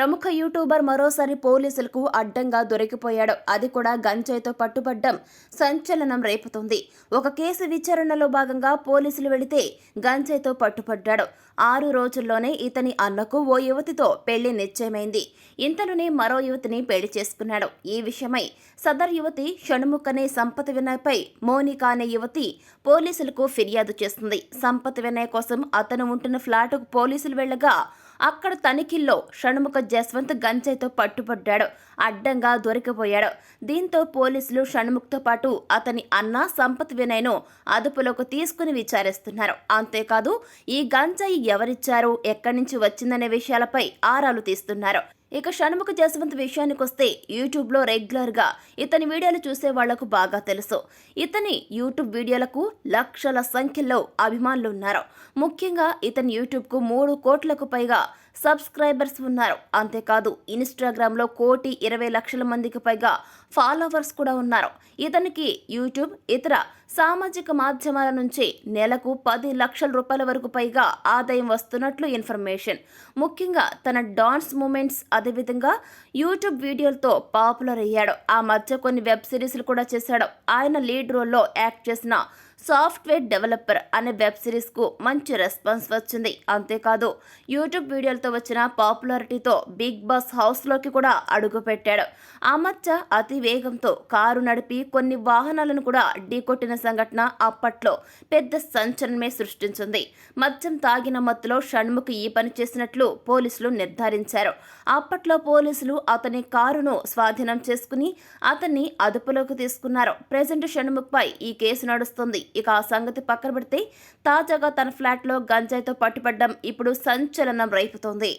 ప్రముఖ యూట్యూబర్ మరోసారి పోలీసులకు అడ్డంగా దొరికిపోయాడు. అది కూడా గంజాయితో పట్టుబడ్డం సంచలనం రేపుతుంది. ఒక కేసు విచారణలో భాగంగా పోలీసులు వెళితే గంజాయితో పట్టుబడ్డాడు. 6 రోజుల్లోనే ఇతని అన్నకు ఓ యువతితో పెళ్లి నిశ్చయమైంది. ఇంతలోనే మరో యువతిని పెళ్లి చేసుకున్నాడు. ఈ విషయమై సదర్ యువతి షణ్ముఖ్ అనే సంపత్ వినయ్పై మోనికా అనే యువతి పోలీసులకు ఫిర్యాదు చేస్తుంది. సంపత్ వినయ్ కోసం అతను ఉంటున్న ఫ్లాటుకు పోలీసులు వెళ్లగా అక్కడ తనిఖీల్లో షణ్ముఖ జస్వంత్ గంజాయితో పట్టుబడ్డాడు. అడ్డంగా దొరికిపోయాడు. దీంతో పోలీసులు షణ్ముఖ్తో పాటు అతని అన్న సంపత్ వినయ్ను అదుపులోకి తీసుకుని విచారిస్తున్నారు. అంతేకాదు ఈ గంజాయి ఎవరిచ్చారు, ఎక్కడి నుంచి వచ్చిందనే విషయాలపై ఆరాలు తీస్తున్నారు. ఇక షణ్ముఖ జస్వంత్ విషయానికొస్తే యూట్యూబ్లో రెగ్యులర్గా ఇతని వీడియోలు చూసే వాళ్లకు బాగా తెలుసు. ఇతని యూట్యూబ్ వీడియోలకు లక్షల సంఖ్యలో అభిమానులు ఉన్నారు. ముఖ్యంగా ఇతని యూట్యూబ్కు 3 కోట్లకు పైగా సబ్స్క్రైబర్స్ ఉన్నారు. అంతేకాదు ఇన్స్టాగ్రామ్లో 1,20,00,000 మందికి పైగా ఫాలోవర్స్ కూడా ఉన్నారు. ఇతనికి యూట్యూబ్ ఇతర సామాజిక మాధ్యమాల నుంచి నెలకు 10 లక్షల రూపాయల వరకు పైగా ఆదాయం వస్తున్నట్లు ఇన్ఫర్మేషన్. ముఖ్యంగా తన డాన్స్ మూమెంట్స్ అదేవిధంగా యూట్యూబ్ వీడియోలతో పాపులర్ అయ్యాడు. ఆ మధ్య కొన్ని వెబ్ సిరీస్లు కూడా చేశాడు. ఆయన లీడ్ రోల్లో యాక్ట్ చేసిన సాఫ్ట్వేర్ డెవలపర్ అనే వెబ్ సిరీస్కు మంచి రెస్పాన్స్ వచ్చింది. అంతేకాదు యూట్యూబ్ వీడియోలతో వచ్చిన పాపులారిటీతో బిగ్ బాస్ హౌస్లోకి కూడా అడుగుపెట్టాడు. ఆ మధ్య అతి వేగంతో కారు నడిపి కొన్ని వాహనాలను కూడా ఢీకొట్టిన సంఘటన అప్పట్లో పెద్ద సంచలనమే సృష్టించింది. మద్యం తాగిన మత్తులో షణ్ముఖ్ ఈ పని చేసినట్లు పోలీసులు నిర్ధారించారు. అప్పట్లో పోలీసులు అతని కారును స్వాధీనం చేసుకుని అతన్ని అదుపులోకి తీసుకున్నారు. ప్రెజెంట్ షణ్ముఖ్ పై ఈ కేసు నడుస్తుంది. ఇక ఆ సంగతి పక్కన పెడితే తాజాగా తన ఫ్లాట్లో గంజాయితో పట్టుబడ్డం ఇప్పుడు సంచలనం రేపుతోంది.